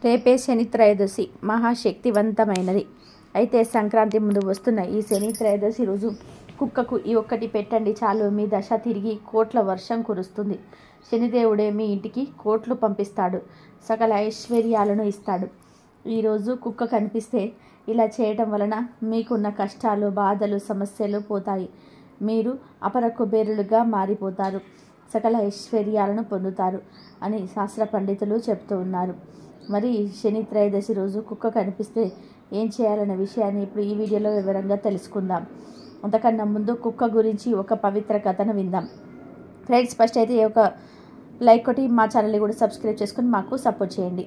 రేపే శని త్రయోదశి మహాశక్తివంతమైనది. అయితే సంక్రాంతి ముందు వస్తున్న ఈ శని త్రయోదశి రోజు కుక్కకు ఈ ఒక్కటి పెట్టండి చాలు, మీ దశ తిరిగి కోట్ల వర్షం కురుస్తుంది. శనిదేవుడే మీ ఇంటికి కోట్లు పంపిస్తాడు, సకల ఐశ్వర్యాలను ఇస్తాడు. ఈరోజు కుక్క కనిపిస్తే ఇలా చేయటం వలన మీకున్న కష్టాలు, బాధలు, సమస్యలు పోతాయి. మీరు అపర కుబేరులుగా మారిపోతారు, సకల ఐశ్వర్యాలను పొందుతారు అని శాస్త్ర పండితులు చెప్తూ ఉన్నారు. మరి శని త్రయోదశి రోజు కుక్క కనిపిస్తే ఏం చేయాలనే విషయాన్ని ఇప్పుడు ఈ వీడియోలో వివరంగా తెలుసుకుందాం. అంతకన్నా ముందు కుక్క గురించి ఒక పవిత్ర కథను విందాం. ఫ్రెండ్స్, ఫస్ట్ అయితే ఒక లైక్ కొట్టి మా ఛానల్ని కూడా సబ్స్క్రైబ్ చేసుకుని మాకు సపోర్ట్ చేయండి,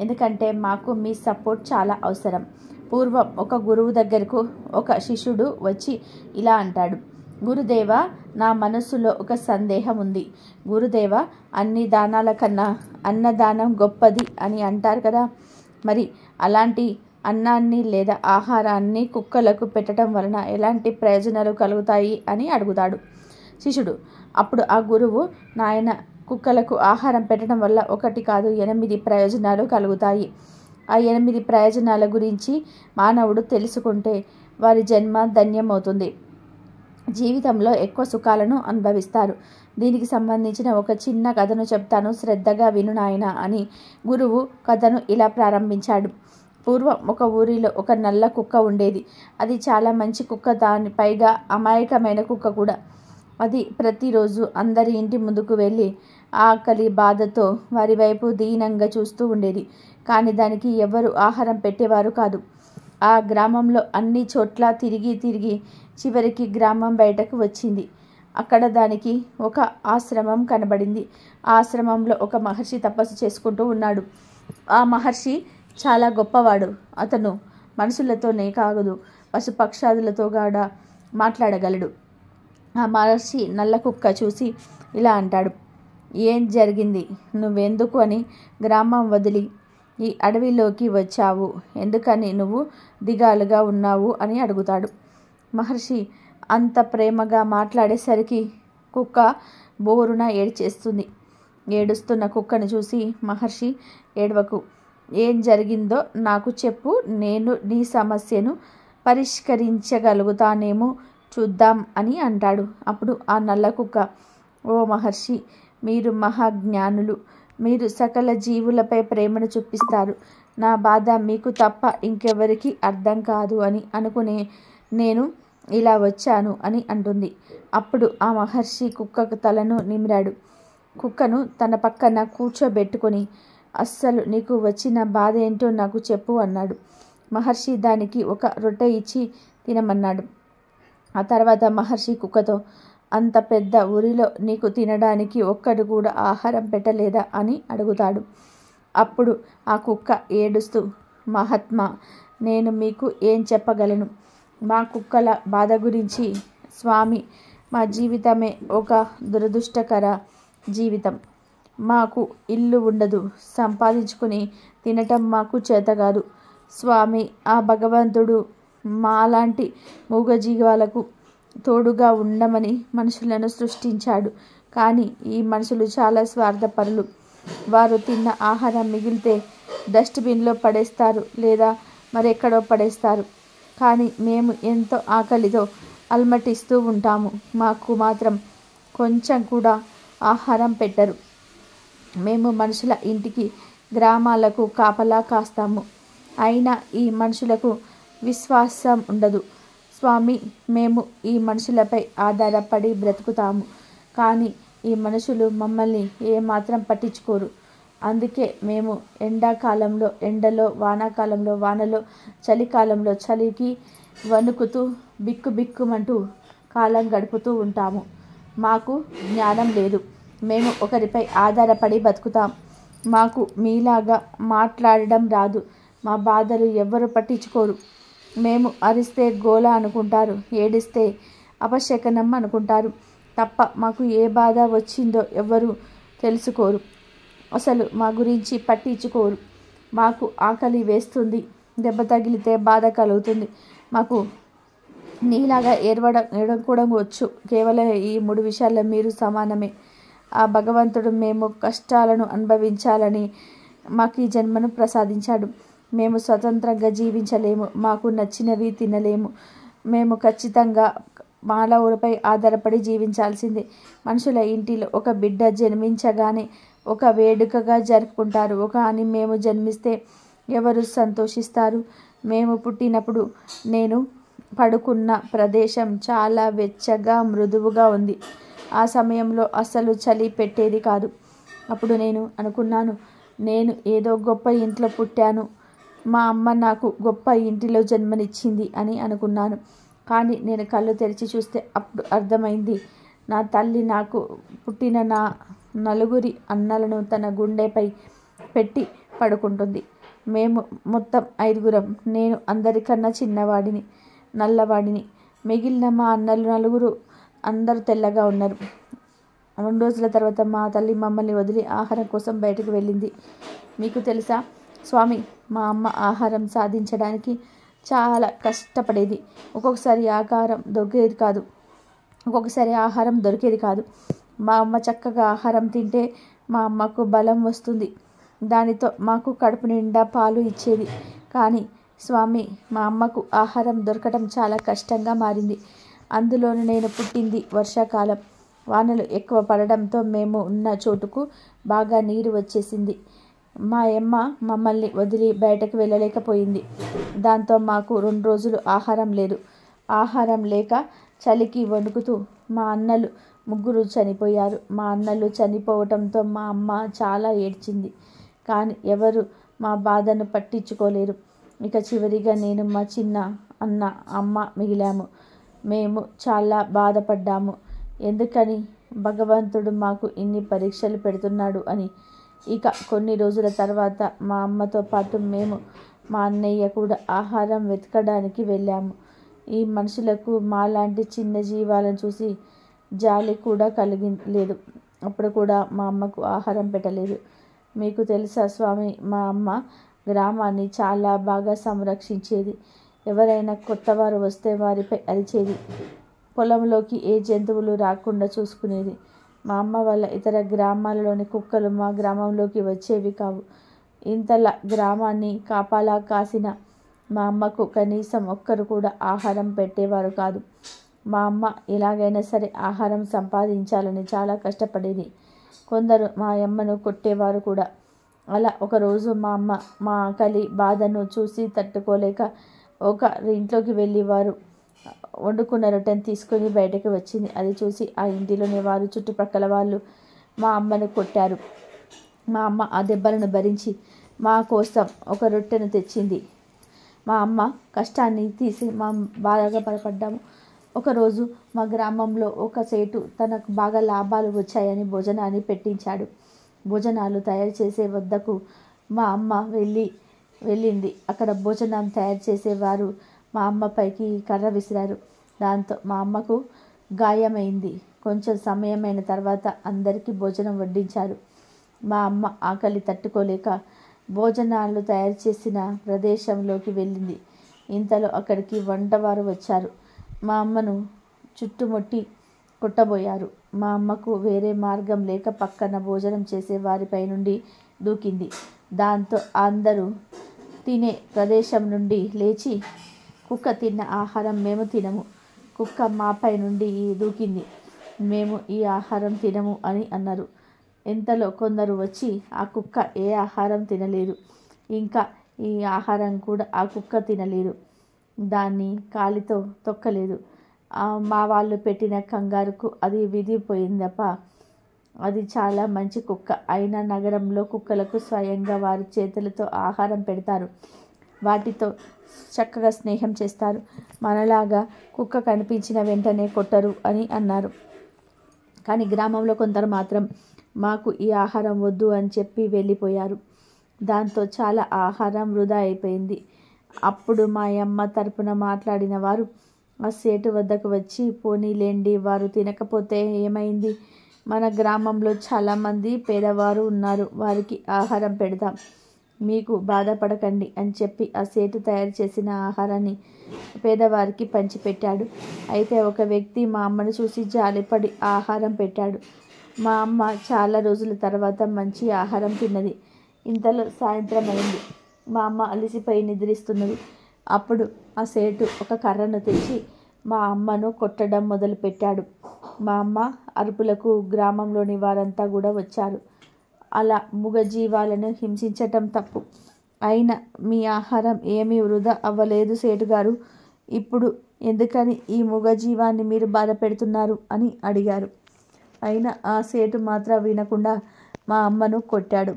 ఎందుకంటే మాకు మీ సపోర్ట్ చాలా అవసరం. పూర్వం ఒక గురువు దగ్గరకు ఒక శిష్యుడు వచ్చి ఇలా అంటాడు: గురుదేవ, నా మనస్సులో ఒక సందేహం ఉంది. గురుదేవ, అన్ని దానాల కన్నా అన్నదానం గొప్పది అని అంటారు కదా, మరి అలాంటి అన్నాన్ని లేదా ఆహారాన్ని కుక్కలకు పెట్టడం వలన ఎలాంటి ప్రయోజనాలు కలుగుతాయి అని అడుగుతాడు శిష్యుడు. అప్పుడు ఆ గురువు, నాయన, కుక్కలకు ఆహారం పెట్టడం వల్ల 1 కాదు 8 ప్రయోజనాలు కలుగుతాయి. ఆ 8 ప్రయోజనాల గురించి మానవుడు తెలుసుకుంటే వారి జన్మ ధన్యమవుతుంది, జీవితంలో ఎక్కువ సుఖాలను అనుభవిస్తారు. దీనికి సంబంధించిన ఒక చిన్న కథను చెప్తాను, శ్రద్ధగా విను నాయన అని గురువు కథను ఇలా ప్రారంభించాడు. పూర్వం ఒక ఊరిలో ఒక నల్ల కుక్క ఉండేది. అది చాలా మంచి కుక్క, దాని పైగా అమాయకమైన కుక్క కూడా. అది ప్రతిరోజు అందరి ఇంటి ముందుకు వెళ్ళి ఆకలి బాధతో వారి వైపు దీనంగా చూస్తూ ఉండేది. కానీ దానికి ఎవరు ఆహారం పెట్టేవారు కాదు. ఆ గ్రామంలో అన్ని చోట్ల తిరిగి చివరికి గ్రామం బయటకు వచ్చింది. అక్కడ దానికి ఒక ఆశ్రమం కనబడింది. ఆ ఆశ్రమంలో ఒక మహర్షి తపస్సు చేసుకుంటూ ఉన్నాడు. ఆ మహర్షి చాలా గొప్పవాడు. అతను మనుషులతోనే కాదు, పశుపక్షాదులతో కూడా మాట్లాడగలడు. ఆ మహర్షి నల్ల కుక్క చూసి ఇలా అంటాడు: ఏం జరిగింది? నువ్వెందుకు అని గ్రామం వదిలి ఈ అడవిలోకి వచ్చావు? ఎందుకని నువ్వు దిగాలుగా ఉన్నావు అని అడుగుతాడు. మహర్షి అంత ప్రేమగా మాట్లాడేసరికి కుక్క బోరున ఏడ్చేస్తుంది. ఏడుస్తున్న కుక్కను చూసి మహర్షి, ఏడవకు, ఏం జరిగిందో నాకు చెప్పు, నేను నీ సమస్యను పరిష్కరించగలుగుతానేమో చూద్దాం అని అంటాడు. అప్పుడు ఆ నల్ల కుక్క, ఓ మహర్షి, మీరు మహాజ్ఞానులు, మీరు సకల జీవులపై ప్రేమను చూపిస్తారు. నా బాధ మీకు తప్ప ఇంకెవరికి అర్థం కాదు అని అనుకునే నేను ఇలా వచ్చాను అని అంటుంది. అప్పుడు ఆ మహర్షి కుక్కకు తలను నిమిరాడు. కుక్కను తన పక్కన కూర్చోబెట్టుకొని, అస్సలు నీకు వచ్చిన బాధ ఏంటో నాకు చెప్పు అన్నాడు. మహర్షి దానికి ఒక రొట్టె ఇచ్చి తినమన్నాడు. ఆ తర్వాత మహర్షి కుక్కతో, అంత పెద్ద ఊరిలో నీకు తినడానికి ఒక్కడు కూడా ఆహారం పెట్టలేదా అని అడుగుతాడు. అప్పుడు ఆ కుక్క ఏడుస్తూ, మహాత్మా, నేను మీకు ఏం చెప్పగలను? మా కుక్కల బాధ గురించి స్వామి, మా జీవితమే ఒక దురదృష్టకర జీవితం. మాకు ఇల్లు ఉండదు, సంపాదించుకుని తినటం మాకు చేతగాదు. స్వామి, ఆ భగవంతుడు మాలాంటి మూగజీవాలకు తోడుగా ఉండమని మనుషులను సృష్టించాడు. కానీ ఈ మనుషులు చాలా స్వార్థపరులు. వారు తిన్న ఆహారం మిగిలితే డస్ట్బిన్లో పడేస్తారు లేదా మరెక్కడో పడేస్తారు. కానీ మేము ఎంతో ఆకలితో అల్మటిస్తూ ఉంటాము, మాకు మాత్రం కొంచెం కూడా ఆహారం పెట్టరు. మేము మనుషుల ఇంటికి, గ్రామాలకు కాపలా కాస్తాము, అయినా ఈ మనుషులకు విశ్వాసం ఉండదు. స్వామి, మేము ఈ మనుషులపై ఆధారపడి బ్రతుకుతాము, కానీ ఈ మనుషులు మమ్మల్ని ఏమాత్రం పట్టించుకోరు. అందుకే మేము ఎండాకాలంలో ఎండలో, వానాకాలంలో వానలో, చలికాలంలో చలికి వణుకుతూ బిక్కుబిక్కుమంటూ కాలం గడుపుతూ ఉంటాము. మాకు జ్ఞానం లేదు, మేము ఒకరిపై ఆధారపడి బతుకుతాం. మాకు మీలాగా మాట్లాడడం రాదు, మా బాధలు ఎవ్వరు పట్టించుకోరు. మేము అరిస్తే గోల అనుకుంటారు, ఏడిస్తే అపశకనం అనుకుంటారు తప్ప మాకు ఏ బాధ వచ్చిందో ఎవ్వరూ తెలుసుకోరు. అసలు మా గురించి పట్టించుకోరు. మాకు ఆకలి వేస్తుంది, దెబ్బ తగిలితే బాధ కలుగుతుంది. మాకు నీలాగా ఏడవడం కూడా వచ్చు. కేవలం ఈ 3 విషయాల్లో మీరు సమానమే. ఆ భగవంతుడు మేము కష్టాలను అనుభవించాలని మాకు ఈ జన్మను ప్రసాదించాడు. మేము స్వతంత్రంగా జీవించలేము, మాకు నచ్చినవి తినలేము. మేము ఖచ్చితంగా మానవులపై ఆధారపడి జీవించాల్సిందే. మనుషుల ఇంటిలో ఒక బిడ్డ జన్మించగానే ఒక వేడుకగా జరుపుకుంటారు. కానీ మేము జన్మిస్తే ఎవరు సంతోషిస్తారు? మేము పుట్టినప్పుడు నేను పడుకున్న ప్రదేశం చాలా వెచ్చగా మృదువుగా ఉంది. ఆ సమయంలో అస్సలు చలి పెట్టేది కాదు. అప్పుడు నేను అనుకున్నాను, నేను ఏదో గొప్ప ఇంట్లో పుట్టాను, మా అమ్మ నాకు గొప్ప ఇంటిలో జన్మనిచ్చింది అని అనుకున్నాను. కానీ నేను కళ్ళు తెరిచి చూస్తే అప్పుడు అర్థమైంది, నా తల్లి నాకు పుట్టిన నా 4 అన్నలను తన గుండెపై పెట్టి పడుకుంటుంది. మేము మొత్తం 5గురం. నేను అందరికన్నా చిన్నవాడిని, నల్లవాడిని. మిగిలిన మా అన్నలు 4 అందరూ తెల్లగా ఉన్నారు. 2 రోజుల తర్వాత మా తల్లి మమ్మల్ని వదిలి ఆహారం కోసం బయటకు వెళ్ళింది. మీకు తెలుసా స్వామి, మా అమ్మ ఆహారం సాధించడానికి చాలా కష్టపడేది. ఒక్కొక్కసారి ఆహారం దొరికేది కాదు. మా అమ్మ చక్కగా ఆహారం తింటే మా అమ్మకు బలం వస్తుంది. దానితో మాకు కడుపు నిండా పాలు ఇచ్చేది. కానీ స్వామి, మా అమ్మకు ఆహారం దొరకటం చాలా కష్టంగా మారింది. అందులోనూ నేను పుట్టింది వర్షాకాలం. వానలు ఎక్కువ పడడంతో మేము ఉన్న చోటుకు బాగా నీరు వచ్చేసింది. మా అమ్మ మమ్మల్ని వదిలి బయటకు వెళ్ళలేకపోయింది. దాంతో మాకు 2 రోజులు ఆహారం లేదు. ఆహారం లేక చలికి వణుకుతూ మా అన్నలు 3 చనిపోయారు. మా అన్నలు చనిపోవటంతో మా అమ్మ చాలా ఏడ్చింది. కానీ ఎవరు మా బాధను పట్టించుకోలేరు. ఇక చివరిగా నేను, మా చిన్న అన్న, అమ్మ మిగిలాము. మేము చాలా బాధపడ్డాము. ఎందుకని భగవంతుడు మాకు ఇన్ని పరీక్షలు పెడుతున్నాడు అని. ఇక కొన్ని రోజుల తర్వాత మా అమ్మతో పాటు మేము, మా అన్నయ్య కూడా ఆహారం వెతకడానికి వెళ్ళాము. ఈ మనుషులకు మాలాంటి చిన్న జీవాలను చూసి జాలి కూడా లేదు. అప్పుడు కూడా మా అమ్మకు ఆహారం పెట్టలేదు. మీకు తెలుసా స్వామి, మా అమ్మ గ్రామాన్ని చాలా బాగా సంరక్షించేది. ఎవరైనా కొత్తవారు వస్తే వారిపై అరిచేది. పొలంలోకి ఏ జంతువులు రాకుండా చూసుకునేది. మా అమ్మ వల్ల ఇతర గ్రామాలలోని కుక్కలు మా గ్రామంలోకి వచ్చేవి కావు. ఇంతలా గ్రామాన్ని కాపలా కాసిన మా అమ్మకు కనీసం ఒక్కరు కూడా ఆహారం పెట్టేవారు కాదు. మా అమ్మ ఎలాగైనా సరే ఆహారం సంపాదించాలని చాలా కష్టపడేది. కొందరు మా అమ్మను కొట్టేవారు కూడా. అలా ఒకరోజు మా అమ్మ మా ఆకలి బాధను చూసి తట్టుకోలేక ఇంట్లోకి వెళ్ళి వారు వండుకున్న రొట్టెను తీసుకొని బయటకు వచ్చింది. అది చూసి ఆ ఇంటిలోని వారు, చుట్టుప్రక్కల వాళ్ళు మా అమ్మను కొట్టారు. మా అమ్మ ఆ దెబ్బలను భరించి మా కోసం ఒక రొట్టెను తెచ్చింది. మా అమ్మ కష్టాన్ని తీసి మా బాగా బలపడ్డాము. ఒకరోజు మా గ్రామంలో ఒక సేటు తనకు బాగా లాభాలు వచ్చాయని భోజనాన్ని పెట్టించాడు. భోజనాలు తయారు చేసే వద్దకు మా అమ్మ వెళ్ళింది. అక్కడ భోజనం తయారు చేసేవారు మా అమ్మపైకి కర్ర విసిరారు. దాంతో మా అమ్మకు గాయమైంది. కొంచెం సమయమైన తర్వాత అందరికీ భోజనం వడ్డించారు. మా అమ్మ ఆకలి తట్టుకోలేక భోజనాలు తయారు చేసిన ప్రదేశంలోకి వెళ్ళింది. ఇంతలో అక్కడికి వంటవారు వచ్చారు. మా అమ్మను చుట్టుముట్టి కొట్టబోయారు. మా అమ్మకు వేరే మార్గం లేక పక్కన భోజనం చేసే వారిపై నుండి దూకింది. దాంతో అందరూ తినే ప్రదేశం నుండి లేచి, కుక్క తిన్న ఆహారం మేము తినము, కుక్క మాపై నుండి దూకింది, మేము ఈ ఆహారం తినము అని అన్నారు. ఇంతలో కొందరు వచ్చి ఆ కుక్క ఏ ఆహారం తినలేదు, ఇంకా ఈ ఆహారం కూడా ఆ కుక్క తినలేదు, దాన్ని కాలితో తొక్కలేదు. మా వాళ్ళు పెట్టిన కంగారుకు అది విదిపోయిందప్ప. అది చాలా మంచి కుక్క. అయినా నగరంలో కుక్కలకు స్వయంగా వారి చేతులతో ఆహారం పెడతారు, వాటితో చక్కగా స్నేహం చేస్తారు. మనలాగా కుక్క కనిపించిన వెంటనే కొట్టరు అని అన్నారు. కానీ గ్రామంలో కొందరు మాత్రం మాకు ఈ ఆహారం వద్దు అని చెప్పి వెళ్ళిపోయారు. దాంతో చాలా ఆహారం వృధా అయిపోయింది. అప్పుడు మా అమ్మ తరపున మాట్లాడిన వారు ఆ సేటు వద్దకు వచ్చి, పోనీలేండి, వారు తినకపోతే ఏమైంది, మన గ్రామంలో చాలామంది పేదవారు ఉన్నారు, వారికి ఆహారం పెడదాం, మీకు బాధపడకండి అని చెప్పి ఆ సేటు తయారు చేసిన ఆహారాన్ని పేదవారికి పంచిపెట్టాడు. అయితే ఒక వ్యక్తి మా అమ్మను చూసి జాలిపడి ఆహారం పెట్టాడు. మా అమ్మ చాలా రోజుల తర్వాత మంచి ఆహారం తిన్నది. ఇంతలో సాయంత్రం అయింది. మా అమ్మ అలసిపోయి నిద్రిస్తున్నది. అప్పుడు ఆ సేటు ఒక కర్రను తెచ్చి మా అమ్మను కొట్టడం మొదలుపెట్టాడు. మా అమ్మ అరుపులకు గ్రామంలోని వారంతా కూడా వచ్చారు. అలా మూగజీవాలను హింసించటం తప్పు. అయినా మీ ఆహారం ఏమీ వృధా అవ్వలేదు సేటుగారు. ఇప్పుడు ఎందుకని ఈ మూగజీవాన్ని మీరు బాధ పెడుతున్నారు అని అడిగారు. అయినా ఆ సేటు మాత్రం వినకుండా మా అమ్మను కొట్టాడు.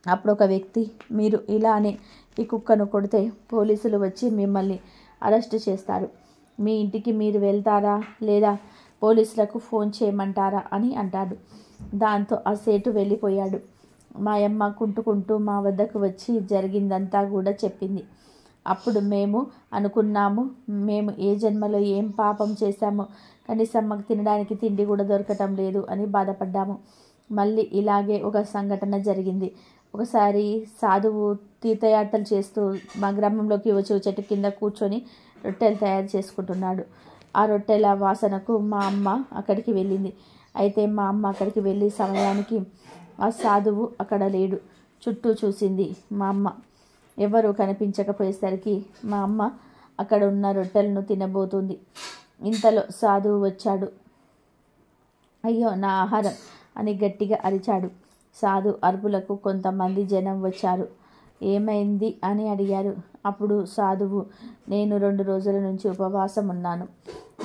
అప్పుడు ఒక వ్యక్తి, మీరు ఇలానే ఈ కుక్కను కొడితే పోలీసులు వచ్చి మిమ్మల్ని అరెస్టు చేస్తారు. మీ ఇంటికి మీరు వెళ్తారా లేదా పోలీసులకు ఫోన్ చేయమంటారా అని అంటాడు. దాంతో ఆ సేటు వెళ్ళిపోయాడు. మా అమ్మ కుంటుకుంటూ మా వద్దకు వచ్చి జరిగిందంతా కూడా చెప్పింది. అప్పుడు మేము అనుకున్నాము, మేము ఏ జన్మలో ఏం పాపం చేశామో, కనీసం మాకు తినడానికి తిండి కూడా దొరకటం లేదు అని బాధపడ్డాము. మళ్ళీ ఇలాగే ఒక సంఘటన జరిగింది. ఒకసారి సాధువు తీర్థయాత్రలు చేస్తూ మా గ్రామంలోకి వచ్చి చెట్టు కింద కూర్చొని రొట్టెలు తయారు చేసుకుంటున్నాడు. ఆ రొట్టెల వాసనకు మా అమ్మ అక్కడికి వెళ్ళింది. అయితే మా అమ్మ అక్కడికి వెళ్ళే సమయానికి ఆ సాధువు అక్కడ లేడు. చుట్టూ చూసింది మా అమ్మ. ఎవరు కనిపించకపోయేసరికి మా అమ్మ అక్కడ ఉన్న రొట్టెలను తినబోతుంది. ఇంతలో సాధువు వచ్చాడు. అయ్యో నా ఆహారం అని గట్టిగా అరిచాడు. సాధు అరుపులకు కొంతమంది జనం వచ్చారు. ఏమైంది అని అడిగారు. అప్పుడు సాధువు, నేను 2 రోజుల నుంచి ఉపవాసం ఉన్నాను.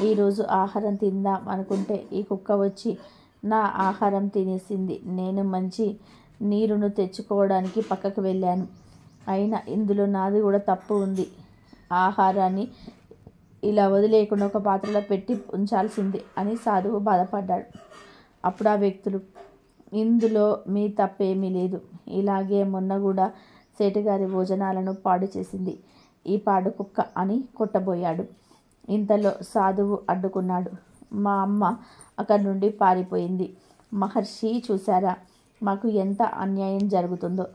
ఈరోజు ఆహారం తిందాం అనుకుంటే ఈ కుక్క వచ్చి నా ఆహారం తినేసింది. నేను మంచి నీరును తెచ్చుకోవడానికి పక్కకు వెళ్ళాను. అయినా ఇందులో నాది కూడా తప్పు ఉంది. ఆహారాన్ని ఇలా వదిలేయకుండా ఒక పాత్రలో పెట్టి ఉంచాల్సింది అని సాధువు బాధపడ్డాడు. అప్పుడు ఆ వ్యక్తులు, ఇందులో మీ తప్పేమీ లేదు. ఇలాగే మొన్న కూడా సేటుగారి భోజనాలను పాడు చేసింది ఈ పాడు కుక్క అని కొట్టబోయాడు. ఇంతలో సాధువు అడ్డుకున్నాడు. మా అమ్మ అక్కడి నుండి పారిపోయింది. మహర్షి, చూసారా మాకు ఎంత అన్యాయం జరుగుతుందో.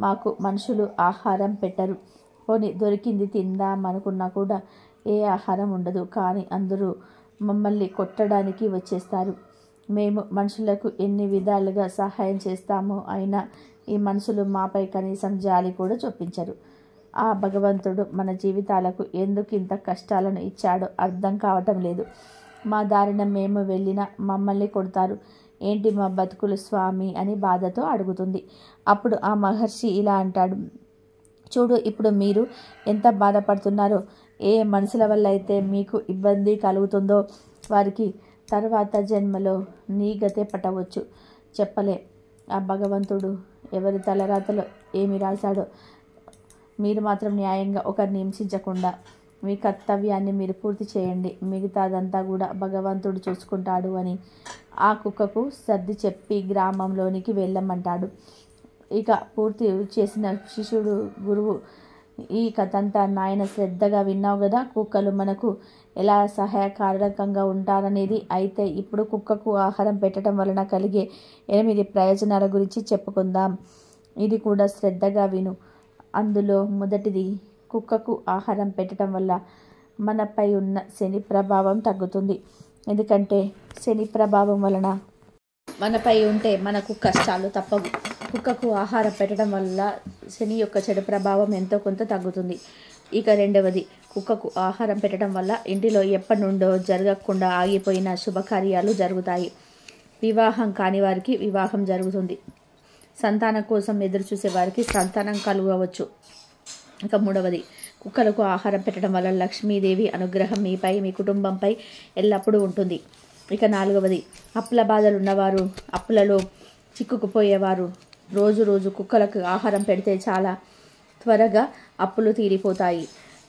మాకు మనుషులు ఆహారం పెట్టరు. పోనీ దొరికింది తిందామనుకున్నా కూడా ఏ ఆహారం ఉండదు. కానీ అందరూ మమ్మల్ని కొట్టడానికి వచ్చేస్తారు. మేము మనుషులకు ఎన్ని విధాలుగా సహాయం చేస్తామో అయినా ఈ మనుషులు మాపై కనీసం జాలి కూడా చూపించరు. ఆ భగవంతుడు మన జీవితాలకు ఎందుకు ఇంత కష్టాలను ఇచ్చాడో అర్థం కావటం లేదు. మా దారిన మేము వెళ్ళినా మమ్మల్ని కొడతారు. ఏంటి మా బతుకులు స్వామి అని బాధతో అడుగుతుంది. అప్పుడు ఆ మహర్షి ఇలా అంటాడు, చూడు ఇప్పుడు మీరు ఎంత బాధపడుతున్నారో. ఏ మనుషుల వల్ల అయితే మీకు ఇబ్బంది కలుగుతుందో వారికి తర్వాత జన్మలో నీ గతే పట్టవచ్చు. చెప్పలే. ఆ భగవంతుడు ఎవరి తలరాతలో ఏమి రాశాడో. మీరు మాత్రం న్యాయంగా ఒకరిని హింసించకుండా మీ కర్తవ్యాన్ని మీరు పూర్తి చేయండి. మిగతాదంతా కూడా భగవంతుడు చూసుకుంటాడు అని ఆ కుక్కకు సర్ది చెప్పి గ్రామంలోనికి వెళ్ళమంటాడు. ఇక పూర్తి చేసిన శిష్యుడు గురువు, ఈ కథంతా నాయన శ్రద్ధగా విన్నావు కదా, కుక్కలు మనకు ఎలా సహాయకారకంగా ఉంటారనేది. అయితే ఇప్పుడు కుక్కకు ఆహారం పెట్టడం వలన కలిగే 8 ప్రయోజనాల గురించి చెప్పుకుందాం. ఇది కూడా శ్రద్ధగా విను. అందులో మొదటిది, కుక్కకు ఆహారం పెట్టడం వల్ల మనపై ఉన్న శని ప్రభావం తగ్గుతుంది. ఎందుకంటే శని ప్రభావం వలన మనపై ఉంటే మనకు కష్టాలు తప్పవు. కుక్కకు ఆహారం పెట్టడం వల్ల శని యొక్క చెడు ప్రభావం ఎంతో కొంత తగ్గుతుంది. ఇక రెండవది, కుక్కకు ఆహారం పెట్టడం వల్ల ఇంటిలో ఎప్పటి నుండో జరగకుండా ఆగిపోయిన శుభకార్యాలు జరుగుతాయి. వివాహం కాని వారికి వివాహం జరుగుతుంది. సంతానం కోసం ఎదురు చూసే వారికి సంతానం కలుగవచ్చు. ఇక మూడవది, కుక్కలకు ఆహారం పెట్టడం వల్ల లక్ష్మీదేవి అనుగ్రహం మీపై మీ కుటుంబంపై ఎల్లప్పుడూ ఉంటుంది. ఇక నాలుగవది, అప్పుల బాధలు ఉన్నవారు, అప్పులలో చిక్కుకుపోయేవారు రోజు రోజు కుక్కలకు ఆహారం పెడితే చాలా త్వరగా అప్పులు తీరిపోతాయి.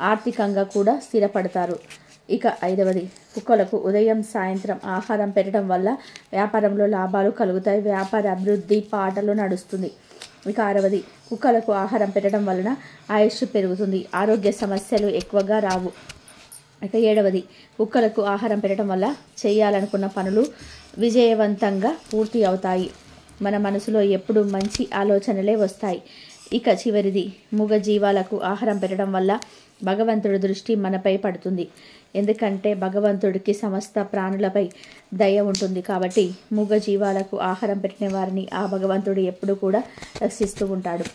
ఆర్థికంగా కూడా స్థిరపడతారు. ఇక ఐదవది, కుక్కలకు ఉదయం సాయంత్రం ఆహారం పెట్టడం వల్ల వ్యాపారంలో లాభాలు కలుగుతాయి. వ్యాపార అభివృద్ధి పాటలు నడుస్తుంది. ఇక ఆరవది, కుక్కలకు ఆహారం పెట్టడం వలన ఆయుష్ పెరుగుతుంది. ఆరోగ్య సమస్యలు ఎక్కువగా రావు. ఇక ఏడవది, కుక్కలకు ఆహారం పెట్టడం వల్ల చేయాలనుకున్న పనులు విజయవంతంగా పూర్తి అవుతాయి. మన మనసులో ఎప్పుడు మంచి ఆలోచనలే వస్తాయి. ఇక చివరిది, మూగ జీవాలకు ఆహారం పెట్టడం వల్ల భగవంతుడి దృష్టి మనపై పడుతుంది. ఎందుకంటే భగవంతుడికి సమస్త ప్రాణులపై దయ ఉంటుంది. కాబట్టి మూగ జీవాలకు ఆహారం పెట్టిన వారిని ఆ భగవంతుడు ఎప్పుడు కూడా రక్షిస్తూ ఉంటాడు.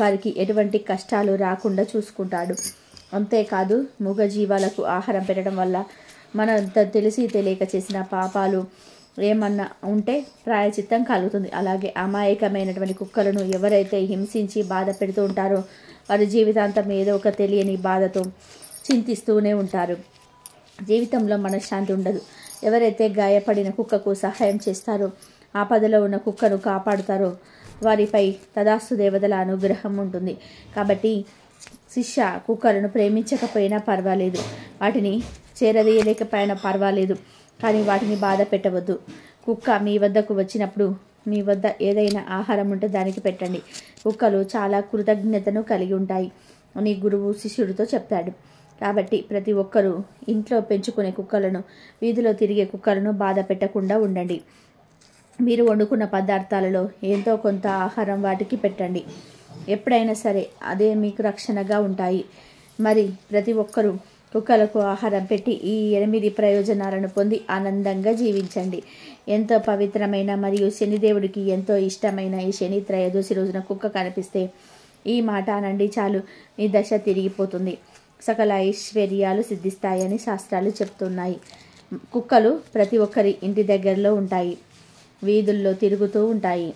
వారికి ఎటువంటి కష్టాలు రాకుండా చూసుకుంటాడు. అంతేకాదు, మూగ జీవాలకు ఆహారం పెట్టడం వల్ల మనం తెలిసి తెలియక చేసిన పాపాలు ఏమన్నా ఉంటే ప్రాయచిత్తం కలుగుతుంది. అలాగే అమాయకమైనటువంటి కుక్కలను ఎవరైతే హింసించి బాధ పెడుతూ ఉంటారో వారి జీవితాంతం ఏదో ఒక తెలియని బాధతో చింతిస్తూనే ఉంటారు. జీవితంలో మనశ్శాంతి ఉండదు. ఎవరైతే గాయపడిన కుక్కకు సహాయం చేస్తారో, ఆపదలో ఉన్న కుక్కను కాపాడుతారో వారిపై తదాస్తు దేవతల అనుగ్రహం ఉంటుంది. కాబట్టి శిష్య కుక్కలను ప్రేమించకపోయినా పర్వాలేదు, వాటిని చేరదీయలేకపోయినా పర్వాలేదు, కానీ వాటిని బాధ పెట్టవద్దు. కుక్క మీ వద్దకు వచ్చినప్పుడు మీ వద్ద ఏదైనా ఆహారం ఉంటే దానికి పెట్టండి. కుక్కలు చాలా కృతజ్ఞతను కలిగి ఉంటాయి అని గురువు శిష్యుడితో చెప్పాడు. కాబట్టి ప్రతి ఒక్కరూ ఇంట్లో పెంచుకునే కుక్కలను, వీధిలో తిరిగే కుక్కలను బాధ పెట్టకుండా ఉండండి. మీరు వండుకున్న పదార్థాలలో ఎంతో కొంత ఆహారం వాటికి పెట్టండి. ఎప్పుడైనా సరే అదే మీకు రక్షణగా ఉంటాయి. మరి ప్రతి ఒక్కరూ కుక్కలకు ఆహారం పెట్టి ఈ 8 ప్రయోజనాలను పొంది ఆనందంగా జీవించండి. ఎంతో పవిత్రమైన మరియు శనిదేవుడికి ఎంతో ఇష్టమైన ఈ శని త్రయోదశి రోజున కుక్క కనిపిస్తే ఈ మాట అనండి చాలు, మీ దశ తిరిగిపోతుంది, సకల ఐశ్వర్యాలు సిద్ధిస్తాయని శాస్త్రాలు చెప్తున్నాయి. కుక్కలు ప్రతి ఒక్కరి ఇంటి దగ్గరలో ఉంటాయి, వీధుల్లో తిరుగుతూ ఉంటాయి,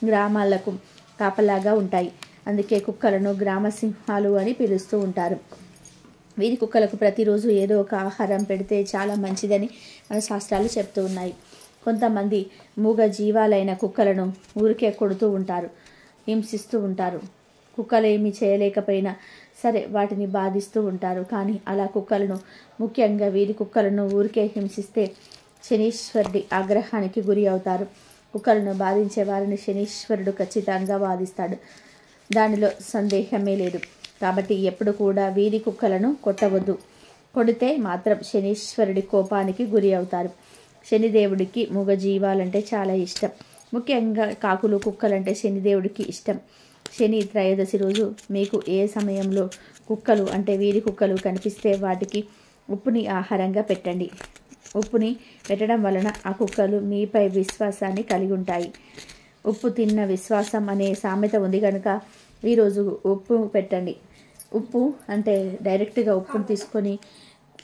గ్రామాలకు కాపలాగా ఉంటాయి. అందుకే కుక్కలను గ్రామ సింహాలు అని పిలుస్తూ ఉంటారు. వీధి కుక్కలకు ప్రతిరోజు ఏదో ఒక ఆహారం పెడితే చాలా మంచిదని మన శాస్త్రాలు చెప్తూ ఉన్నాయి. కొంతమంది మూగ జీవాలైన కుక్కలను ఊరికే కొడుతూ ఉంటారు, హింసిస్తూ ఉంటారు. కుక్కలు ఏమీ చేయలేకపోయినా సరే వాటిని బాధిస్తూ ఉంటారు. కానీ అలా కుక్కలను, ముఖ్యంగా వీధి కుక్కలను ఊరికే హింసిస్తే శనీశ్వరుడి ఆగ్రహానికి గురి అవుతారు. కుక్కలను బాధించే వారిని శనీశ్వరుడు ఖచ్చితంగా బాధిస్తాడు, దానిలో సందేహమే లేదు. కాబట్టి ఎప్పుడు కూడా వీధి కుక్కలను కొట్టవద్దు. కొడితే మాత్రం శనీశ్వరుడి కోపానికి గురి అవుతారు. శనిదేవుడికి మూగ జీవాలంటే చాలా ఇష్టం. ముఖ్యంగా కాకులు, కుక్కలంటే శనిదేవుడికి ఇష్టం. శని త్రయోదశి రోజు మీకు ఏ సమయంలో కుక్కలు అంటే వీధి కుక్కలు కనిపిస్తే వాటికి ఉప్పుని ఆహారంగా పెట్టండి. ఉప్పుని పెట్టడం వలన ఆ కుక్కలు మీపై విశ్వాసాన్ని కలిగి ఉంటాయి. ఉప్పు తిన్న విశ్వాసం అనే సామెత ఉంది కనుక ఈరోజు ఉప్పు పెట్టండి. ఉప్పు అంటే డైరెక్ట్గా ఉప్పును తీసుకొని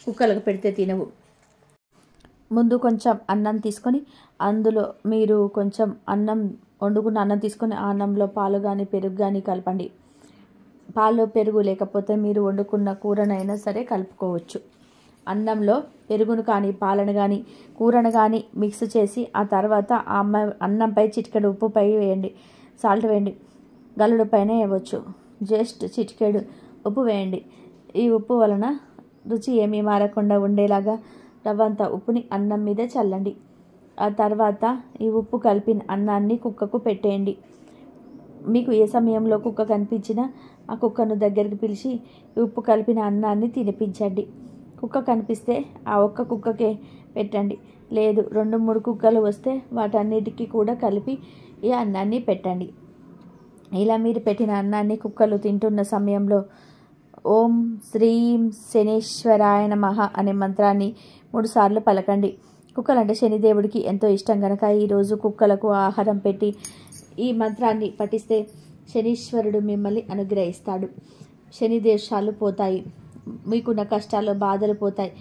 కుక్కలకు పెడితే తినవు. ముందు కొంచెం అన్నం తీసుకొని అందులో మీరు కొంచెం వండుకున్న అన్నం తీసుకొని ఆ అన్నంలో పాలు కానీ పెరుగు కానీ కలపండి. పాలు పెరుగు లేకపోతే మీరు వండుకున్న కూరనైనా సరే కలుపుకోవచ్చు. అన్నంలో పెరుగును కానీ పాలను కానీ కూరను కానీ మిక్స్ చేసి ఆ తర్వాత అన్నంపై చిటికెడు ఉప్పుపై వేయండి, సాల్ట్ వేయండి, గల్లుడు పైన వేయవచ్చు. జస్ట్ చిటికెడు ఉప్పు వేయండి. ఈ ఉప్పు వలన రుచి ఏమీ మారకుండా ఉండేలాగా రవ్వంత ఉప్పుని అన్నం మీద చల్లండి. ఆ తర్వాత ఈ ఉప్పు కలిపిన అన్నాన్ని కుక్కకు పెట్టేయండి. మీకు ఏ సమయంలో కుక్క కనిపించినా ఆ కుక్కను దగ్గరికి పిలిచి ఉప్పు కలిపిన అన్నాన్ని తినిపించండి. కుక్క కనిపిస్తే ఆ ఒక్క కుక్కకే పెట్టండి. లేదు 2-3 కుక్కలు వస్తే వాటన్నిటికీ కూడా కలిపి ఈ అన్నాన్ని పెట్టండి. ఇలా మీరు పెట్టిన అన్నాన్ని కుక్కలు తింటున్న సమయంలో ఓం శ్రీం శనేశ్వరాయ నమః అనే మంత్రాన్ని 3 సార్లు పలకండి. కుక్కలంటే శనిదేవుడికి ఎంతో ఇష్టం కనుక ఈరోజు కుక్కలకు ఆహారం పెట్టి ఈ మంత్రాన్ని పఠిస్తే శనీశ్వరుడు మిమ్మల్ని అనుగ్రహిస్తాడు. శని దోషాలు పోతాయి, మీకున్న కష్టాలు బాధలు పోతాయి,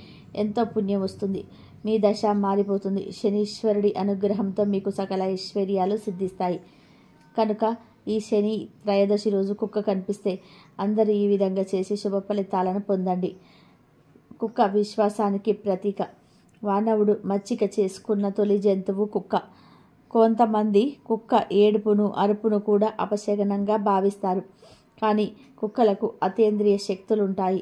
ఎంతో పుణ్యం వస్తుంది, మీ దశ మారిపోతుంది. శనీశ్వరుడి అనుగ్రహంతో మీకు సకల ఐశ్వర్యాలు సిద్ధిస్తాయి. కనుక ఈ శని త్రయోదశి రోజు కుక్క కనిపిస్తే అందరూ ఈ విధంగా చేసి శుభ ఫలితాలను పొందండి. కుక్క విశ్వాసానికి ప్రతీక. మానవుడు మచ్చిక చేసుకున్న తొలి జంతువు కుక్క. కొంతమంది కుక్క ఏడుపును, అరుపును కూడా అపశగనంగా భావిస్తారు. కానీ కుక్కలకు అతీంద్రియ శక్తులుంటాయి.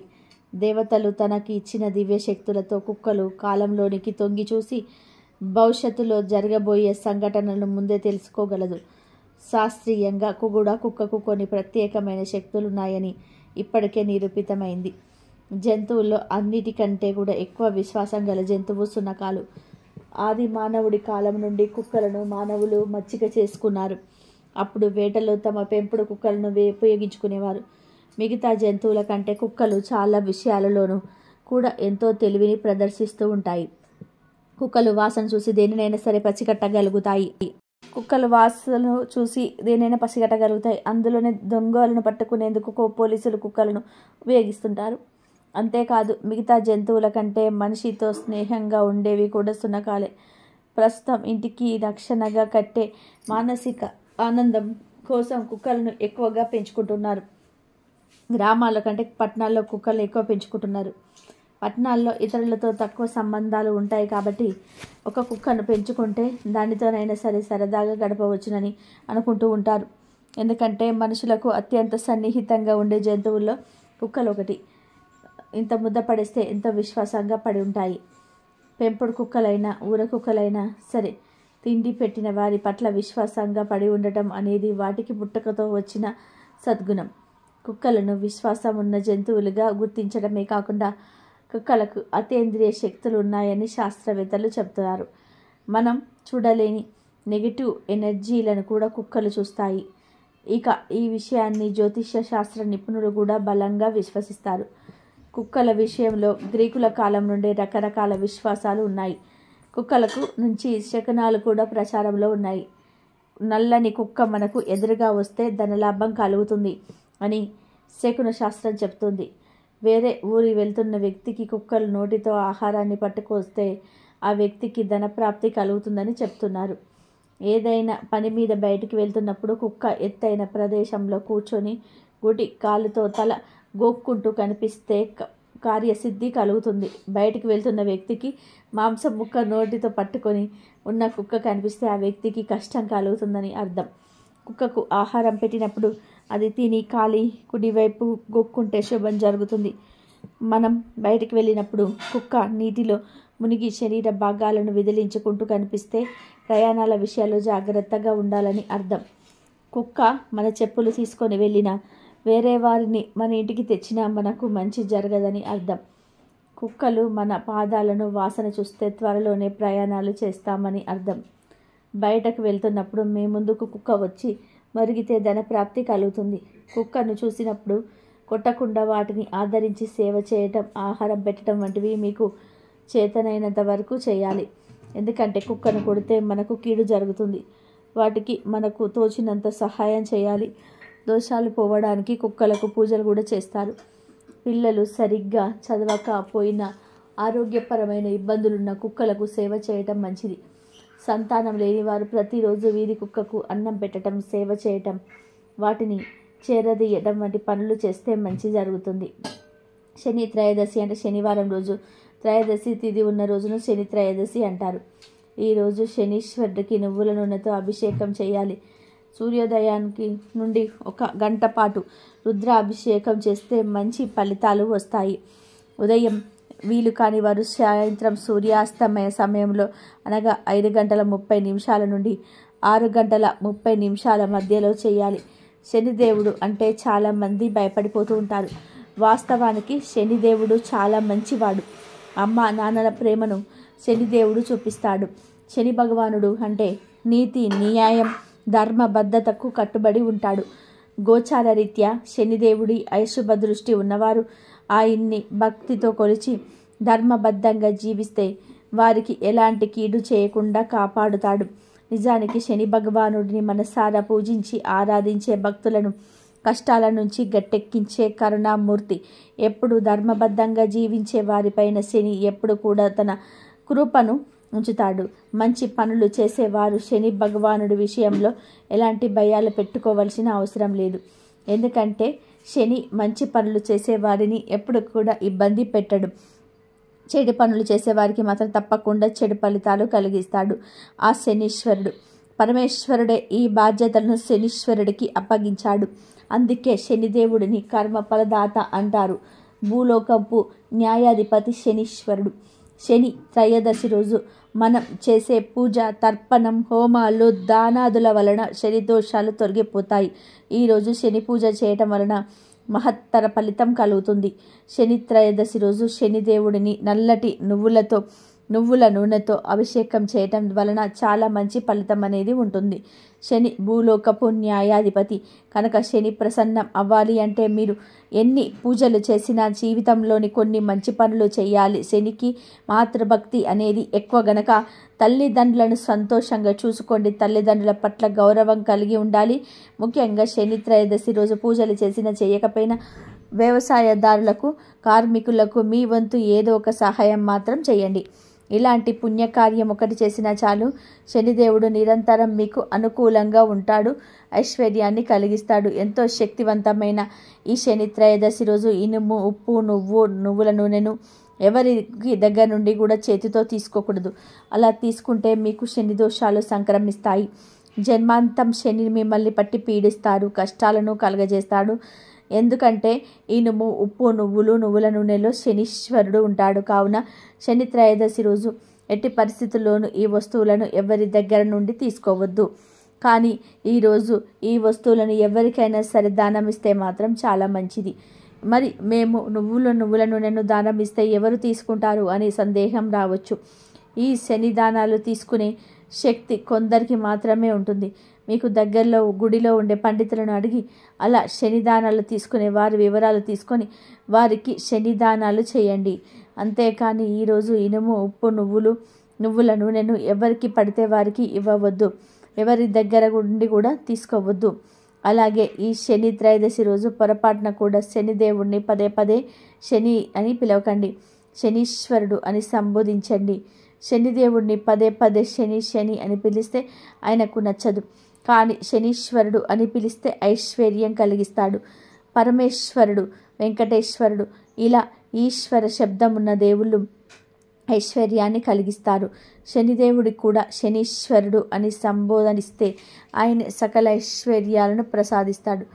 దేవతలు తనకి ఇచ్చిన దివ్య శక్తులతో కుక్కలు కాలంలోనికి తొంగి చూసి భవిష్యత్తులో జరగబోయే సంఘటనలను ముందే తెలుసుకోగలదు. శాస్త్రీయంగా కూడా కుక్కకు కొన్ని ప్రత్యేకమైన శక్తులున్నాయని ఇప్పటికే నిరూపితమైంది. జంతువుల్లో అన్నిటికంటే కూడా ఎక్కువ విశ్వాసం గల జంతువు శునకాలు. ఆది మానవుడి కాలం నుండి కుక్కలను మానవులు మచ్చిక చేసుకున్నారు. అప్పుడు వేటలో తమ పెంపుడు కుక్కలను ఉపయోగించుకునేవారు. మిగతా జంతువుల కంటే కుక్కలు చాలా విషయాలలోనూ కూడా ఎంతో తెలివిని ప్రదర్శిస్తూ ఉంటాయి. కుక్కలు వాసన చూసి దేనినైనా సరే పసిగట్టగలుగుతాయి. అందులోనే దొంగలను పట్టుకునేందుకు పోలీసులు కుక్కలను ఉపయోగిస్తుంటారు. అంతేకాదు మిగతా జంతువుల కంటే మనిషితో స్నేహంగా ఉండేవి కూడా శునకాలే. ప్రస్తుతం ఇంటికి రక్షణగా కట్టే మానసిక ఆనందం కోసం కుక్కలను ఎక్కువగా పెంచుకుంటున్నారు. గ్రామాల కంటే పట్టణాల్లో కుక్కలు ఎక్కువ పెంచుకుంటున్నారు. పట్టణాల్లో ఇతరులతో తక్కువ సంబంధాలు ఉంటాయి కాబట్టి ఒక కుక్కను పెంచుకుంటే దానితోనైనా సరే సరదాగా గడపవచ్చునని అనుకుంటూ ఉంటారు. ఎందుకంటే మనుషులకు అత్యంత సన్నిహితంగా ఉండే జంతువుల్లో కుక్కలు ఒకటి. ఇంత ముద్ద పడిస్తే ఎంతో విశ్వాసంగా పడి ఉంటాయి. పెంపుడు కుక్కలైనా ఊర కుక్కలైనా సరే తిండి పెట్టిన వారి పట్ల విశ్వాసంగా పడి ఉండటం అనేది వాటికి పుట్టుకతో వచ్చిన సద్గుణం. కుక్కలను విశ్వాసం ఉన్న జంతువులుగా గుర్తించడమే కాకుండా కుక్కలకు అతీంద్రియ శక్తులు ఉన్నాయని శాస్త్రవేత్తలు చెబుతున్నారు. మనం చూడలేని నెగిటివ్ ఎనర్జీలను కూడా కుక్కలు చూస్తాయి. ఇక ఈ విషయాన్ని జ్యోతిష్య శాస్త్ర నిపుణులు కూడా బలంగా విశ్వసిస్తారు. కుక్కల విషయంలో గ్రీకుల కాలం నుండే రకరకాల విశ్వాసాలు ఉన్నాయి. కుక్కలకు నుంచి శకునాలు కూడా ప్రచారంలో ఉన్నాయి. నల్లని కుక్క మనకు ఎదురుగా వస్తే ధనలాభం కలుగుతుంది అని శకున శాస్త్రం చెప్తుంది. వేరే ఊరి వెళ్తున్న వ్యక్తికి కుక్కలు నోటితో ఆహారాన్ని పట్టుకొస్తే ఆ వ్యక్తికి ధనప్రాప్తి కలుగుతుందని చెప్తున్నారు. ఏదైనా పని మీద బయటికి వెళ్తున్నప్పుడు కుక్క ఎత్తైన ప్రదేశంలో కూర్చొని గుడి కాలుతో తల గోక్కుంటూ కనిపిస్తే కార్యసిద్ధి కలుగుతుంది. బయటికి వెళ్తున్న వ్యక్తికి మాంసం ముక్క నోటితో పట్టుకొని ఉన్న కుక్క కనిపిస్తే ఆ వ్యక్తికి కష్టం కలుగుతుందని అర్థం. కుక్కకు ఆహారం పెట్టినప్పుడు అది తిని ఖాళీ కుడివైపు గొక్కుంటే శుభం జరుగుతుంది. మనం బయటికి వెళ్ళినప్పుడు కుక్క నీటిలో మునిగి శరీర భాగాలను విదిలించుకుంటూ కనిపిస్తే ప్రయాణాల విషయాల్లో జాగ్రత్తగా ఉండాలని అర్థం. కుక్క మన చెప్పులు తీసుకొని వెళ్ళినా వేరే వారిని మన ఇంటికి తెచ్చినా మనకు మంచి జరగదని అర్థం. కుక్కలు మన పాదాలను వాసన చూస్తే త్వరలోనే ప్రయాణాలు చేస్తామని అర్థం. బయటకు వెళ్తున్నప్పుడు మీ ముందుకు కుక్క వచ్చి మరిగితే ధనప్రాప్తి కలుగుతుంది. కుక్కను చూసినప్పుడు కొట్టకుండా వాటిని ఆదరించి సేవ చేయటం, ఆహారం పెట్టడం వంటివి మీకు చేతనైనంత వరకు చేయాలి. ఎందుకంటే కుక్కను కొడితే మనకు కీడు జరుగుతుంది. వాటికి మనకు తోచినంత సహాయం చేయాలి. దోషాలు పోవడానికి కుక్కలకు పూజలు కూడా చేస్తారు. పిల్లలు సరిగ్గా చదవకపోయినా ఆరోగ్యపరమైన ఇబ్బందులున్న కుక్కలకు సేవ చేయటం మంచిది. సంతానం లేని వారు ప్రతిరోజు వీధి కుక్కకు అన్నం పెట్టడం, సేవ చేయటం, వాటిని చేరదీయడం వంటి పనులు చేస్తే మంచి జరుగుతుంది. శని త్రయోదశి అంటే శనివారం రోజు త్రయోదశి తిథి ఉన్న రోజును శని త్రయోదశి అంటారు. ఈరోజు శనీశ్వరుడికి నువ్వుల నూనెతో అభిషేకం చేయాలి. సూర్యోదయానికి నుండి 1 గంట పాటు రుద్రాభిషేకం చేస్తే మంచి ఫలితాలు వస్తాయి. ఉదయం వీలు కాని వారు సాయంత్రం సూర్యాస్తమయ సమయంలో అనగా 5:30 నుండి 6:30 మధ్యలో చేయాలి. శనిదేవుడు అంటే చాలామంది భయపడిపోతూ ఉంటారు. వాస్తవానికి శనిదేవుడు చాలా మంచివాడు. అమ్మ నాన్నల ప్రేమను శనిదేవుడు చూపిస్తాడు. శని భగవానుడు అంటే నీతి, న్యాయం, ధర్మబద్ధతకు కట్టుబడి ఉంటాడు. గోచార రీత్యా శనిదేవుడి అశుభ దృష్టి ఉన్నవారు ఆయన్ని భక్తితో కొలిచి ధర్మబద్ధంగా జీవిస్తే వారికి ఎలాంటి కీడు చేయకుండా కాపాడుతాడు. నిజానికి శని భగవానుడిని మనసారా పూజించి ఆరాధించే భక్తులను కష్టాల నుంచి గట్టెక్కించే కరుణామూర్తి. ఎప్పుడు ధర్మబద్ధంగా జీవించే వారిపైన శని ఎప్పుడు కూడా తన కృపను ఉంచుతాడు. మంచి పనులు చేసేవారు శని భగవానుడి విషయంలో ఎలాంటి భయాలు పెట్టుకోవాల్సిన అవసరం లేదు. ఎందుకంటే శని మంచి పనులు చేసేవారిని ఎప్పుడు కూడా ఇబ్బంది పెట్టడు. చెడు పనులు చేసేవారికి మాత్రం తప్పకుండా చెడు ఫలితాలు కలిగిస్తాడు ఆ శనీశ్వరుడు. పరమేశ్వరుడే ఈ బాధ్యతలను శనీశ్వరుడికి అప్పగించాడు. అందుకే శనిదేవుడిని కర్మఫలదాత అంటారు. భూలోకపు న్యాయాధిపతి శనీశ్వరుడు. శని త్రయోదశి రోజు మనం చేసే పూజ, తర్పణం, హోమాలు, దానాదుల వలన శని దోషాలు తొలగిపోతాయి. ఈరోజు శని పూజ చేయటం వలన మహత్తర ఫలితం కలుగుతుంది. శని త్రయోదశి రోజు శనిదేవుడిని నల్లటి నువ్వులతో నువ్వుల నూనెతో అభిషేకం చేయటం వలన చాలా మంచి ఫలితం అనేది ఉంటుంది. శని భూలోకపు న్యాయాధిపతి కనుక శని ప్రసన్నం అవ్వాలి అంటే మీరు ఎన్ని పూజలు చేసినా జీవితంలోని కొన్ని మంచి పనులు చేయాలి. శనికి మాతృభక్తి అనేది ఎక్కువ గనక తల్లిదండ్రులను సంతోషంగా చూసుకోండి. తల్లిదండ్రుల పట్ల గౌరవం కలిగి ఉండాలి. ముఖ్యంగా శని త్రయోదశి రోజు పూజలు చేసినా చేయకపోయినా వ్యవసాయదారులకు, కార్మికులకు మీ వంతు ఏదో ఒక సహాయం మాత్రం చేయండి. ఇలాంటి పుణ్యకార్యం ఒకటి చేసినా చాలు. శనిదేవుడు నిరంతరం మీకు అనుకూలంగా ఉంటాడు, ఐశ్వర్యాన్ని కలిగిస్తాడు. ఎంతో శక్తివంతమైన ఈ శని త్రయోదశి రోజు ఇనుము, ఉప్పు, నువ్వుల నూనెను ఎవరికి దగ్గర నుండి కూడా చేతితో తీసుకోకూడదు. అలా తీసుకుంటే మీకు శని దోషాలు సంక్రమిస్తాయి. జన్మాంతం శని మిమ్మల్ని పట్టి పీడిస్తారు, కష్టాలను కలగజేస్తాడు. ఎందుకంటే ఇనుము, ఉప్పు, నువ్వుల నూనెలో శనీశ్వరుడు ఉంటాడు. కావున శని త్రయోదశి రోజు ఎట్టి పరిస్థితుల్లోనూ ఈ వస్తువులను ఎవరి దగ్గర నుండి తీసుకోవద్దు. కానీ ఈరోజు ఈ వస్తువులను ఎవరికైనా సరే దానం ఇస్తే మాత్రం చాలా మంచిది. మరి మేము నువ్వుల నూనెను దానం ఇస్తే ఎవరు తీసుకుంటారు అని సందేహం రావచ్చు. ఈ శని దానాలు తీసుకునే శక్తి కొందరికి మాత్రమే ఉంటుంది. మీకు దగ్గరలో గుడిలో ఉండే పండితులను అడిగి అలా శనిదానాలు తీసుకునే వారి వివరాలు తీసుకొని వారికి శనిదానాలు చేయండి. అంతేకాని ఈరోజు ఇనుము, ఉప్పు, నువ్వుల నూనెను ఎవరికి పడితే వారికి ఇవ్వవద్దు. ఎవరి దగ్గర నుండి కూడా తీసుకోవద్దు. అలాగే ఈ శని త్రయోదశి రోజు పొరపాటున కూడా శనిదేవుడిని పదే పదే శని అని పిలవకండి. శనీశ్వరుడు అని సంబోధించండి. శనిదేవుడిని పదే పదే శని అని పిలిస్తే ఆయనకు నచ్చదు. కానీ శనీశ్వరుడు అని పిలిస్తే ఐశ్వర్యం కలిగిస్తాడు. పరమేశ్వరుడు, వెంకటేశ్వరుడు ఇలా ఈశ్వర శబ్దం ఉన్న దేవుళ్ళు ఐశ్వర్యాన్ని కలిగిస్తారు. శనిదేవుడికి కూడా శనీశ్వరుడు అని సంబోధనిస్తే ఆయన సకల ఐశ్వర్యాలను ప్రసాదిస్తాడు.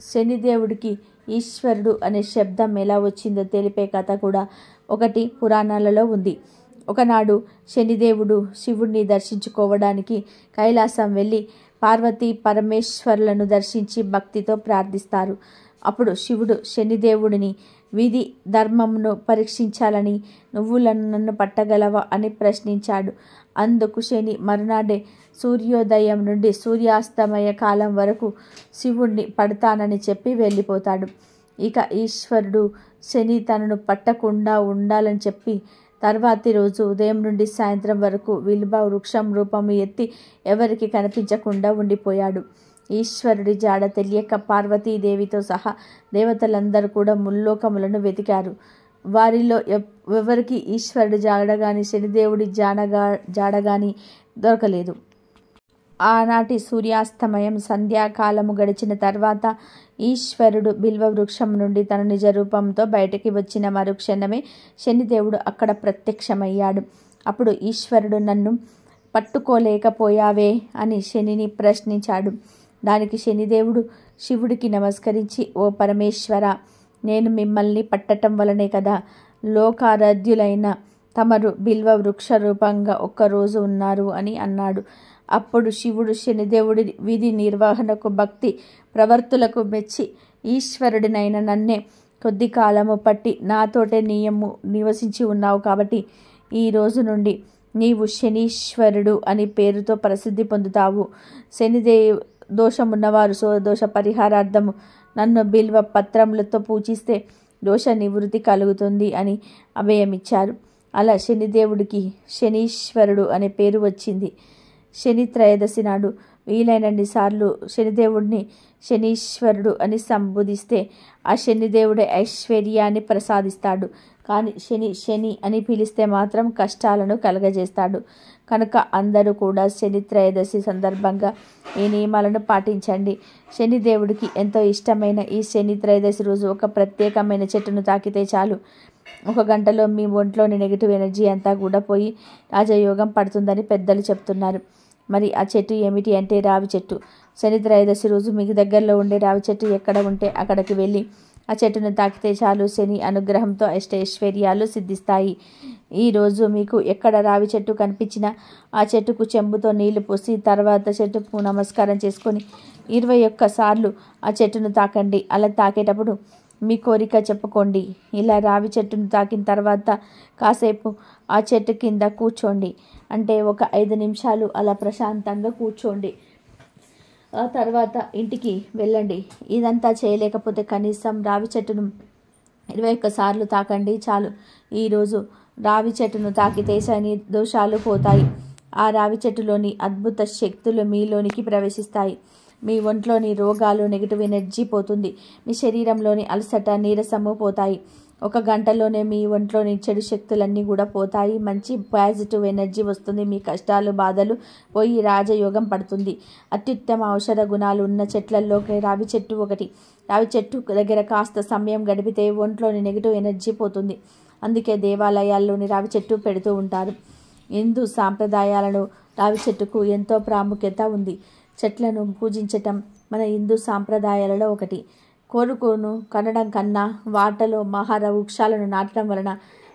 శనిదేవుడికి ఈశ్వరుడు అనే శబ్దం ఎలా వచ్చిందో తెలిపే కథ కూడా ఒకటి పురాణాలలో ఉంది. ఒకనాడు శనిదేవుడు శివుడిని దర్శించుకోవడానికి కైలాసం వెళ్ళి పార్వతీ పరమేశ్వరులను దర్శించి భక్తితో ప్రార్థిస్తారు. అప్పుడు శివుడు శనిదేవుడిని విధి ధర్మమును పరీక్షించాలని నన్ను పట్టగలవా అని ప్రశ్నించాడు. అందుకు శని మరునాడే సూర్యోదయం నుండి సూర్యాస్తమయ కాలం వరకు శివుణ్ణి పడతానని చెప్పి వెళ్ళిపోతాడు. ఇక ఈశ్వరుడు శని తనను పట్టకుండా ఉండాలని చెప్పి తర్వాతి రోజు ఉదయం నుండి సాయంత్రం వరకు విల్వ వృక్షం రూపము ఎత్తి ఎవరికి కనిపించకుండా ఉండిపోయాడు. ఈశ్వరుడి జాడ తెలియక పార్వతీదేవితో సహా దేవతలందరూ కూడా ముల్లోకములను వెతికారు. వారిలో ఎవరికి ఈశ్వరుడి జాడ గాని శనిదేవుడి జాడ గాని దొరకలేదు. ఆనాటి సూర్యాస్తమయం సంధ్యాకాలము గడిచిన తర్వాత ఈశ్వరుడు బిల్వ వృక్షం నుండి తన నిజ రూపంతో బయటికి వచ్చిన మరుక్షణమే శనిదేవుడు అక్కడ ప్రత్యక్షమయ్యాడు. అప్పుడు ఈశ్వరుడు నన్ను పట్టుకోలేకపోయావే అని శనిని ప్రశ్నించాడు. దానికి శనిదేవుడు శివుడికి నమస్కరించి, ఓ పరమేశ్వర, నేను మిమ్మల్ని పట్టటం వలనే కదా లోకారాధ్యులైన తమరు బిల్వ వృక్ష రూపంగా ఒక్కరోజు ఉన్నారు అని అన్నాడు. అప్పుడు శివుడు శనిదేవుడి విధి నిర్వహణకు భక్తి ప్రవర్తులకు మెచ్చి, ఈశ్వరుడినైన నన్నే కొద్ది కాలము పట్టి నాతోటే నివసించి ఉన్నావు కాబట్టి ఈ రోజు నుండి నీవు శనీశ్వరుడు అని పేరుతో ప్రసిద్ధి పొందుతావు. దోషమున్నవారు దోష పరిహారార్థము నన్ను బిల్వ పత్రములతో పూజిస్తే దోష నివృత్తి కలుగుతుంది అని అభయమిచ్చారు. అలా శనిదేవుడికి శనీశ్వరుడు అనే పేరు వచ్చింది. శని త్రయోదశి నాడు వీలైనన్ని సార్లు శనిదేవుడిని శనీశ్వరుడు అని సంబోధిస్తే ఆ శనిదేవుడే ఐశ్వర్యాన్ని ప్రసాదిస్తాడు. కానీ శని అని పిలిస్తే మాత్రం కష్టాలను కలగజేస్తాడు. కనుక అందరూ కూడా శని త్రయోదశి సందర్భంగా ఈ నియమాలను పాటించండి. శనిదేవుడికి ఎంతో ఇష్టమైన ఈ శని త్రయోదశి రోజు ఒక ప్రత్యేకమైన చెట్టును తాకితే చాలు, 1 గంటలో మీ ఒంట్లోని నెగిటివ్ ఎనర్జీ అంతా కూడా పోయి రాజయోగం పడుతుందని పెద్దలు చెప్తున్నారు. మరి ఆ చెట్టు ఏమిటి అంటే రావి చెట్టు. శని త్రయోదశి రోజు మీకు దగ్గరలో ఉండే రావి చెట్టు ఎక్కడ ఉంటే అక్కడికి వెళ్ళి ఆ చెట్టును తాకితే చాలు, శని అనుగ్రహంతో అష్టైశ్వర్యాలు సిద్ధిస్తాయి. ఈరోజు మీకు ఎక్కడ రావి చెట్టు కనిపించినా ఆ చెట్టుకు చెంబుతో నీళ్లు పోసి తర్వాత చెట్టుకు నమస్కారం చేసుకొని 21 సార్లు ఆ చెట్టును తాకండి. అలా తాకేటప్పుడు మీ కోరిక చెప్పుకోండి. ఇలా రావి చెట్టును తాకిన తర్వాత కాసేపు ఆ చెట్టు కింద కూర్చోండి. అంటే ఒక 5 నిమిషాలు అలా ప్రశాంతంగా కూర్చోండి. ఆ తర్వాత ఇంటికి వెళ్ళండి. ఇదంతా చేయలేకపోతే కనీసం రావి చెట్టును 21 సార్లు తాకండి చాలు. ఈరోజు రావి చెట్టును తాకితే శని దోషాలు పోతాయి. ఆ రావి చెట్టులోని అద్భుత శక్తులు మీలోనికి ప్రవేశిస్తాయి. మీ ఒంట్లోని రోగాలు, నెగిటివ్ ఎనర్జీ పోతుంది. మీ శరీరంలోని అలసట, నీరసము పోతాయి. 1 గంటలోనే మీ ఒంట్లోని చెడు శక్తులన్నీ కూడా పోతాయి. మంచి పాజిటివ్ ఎనర్జీ వస్తుంది. మీ కష్టాలు, బాధలు పోయి రాజయోగం పడుతుంది. అత్యుత్తమ ఔషధ గుణాలు ఉన్న చెట్లలోకి రావి చెట్టు ఒకటి. రావి చెట్టు దగ్గర కాస్త సమయం గడిపితే ఒంట్లోని నెగిటివ్ ఎనర్జీ పోతుంది. అందుకే దేవాలయాల్లోని రావి చెట్టు పెడుతూ ఉంటారు. హిందూ సాంప్రదాయాలలో రావి చెట్టుకు ఎంతో ప్రాముఖ్యత ఉంది. చెట్లను పూజించటం మన హిందూ సాంప్రదాయాలలో ఒకటి. కొరుకును కనడం కన్నా వాటలో మహార వృక్షాలను నాటడం వలన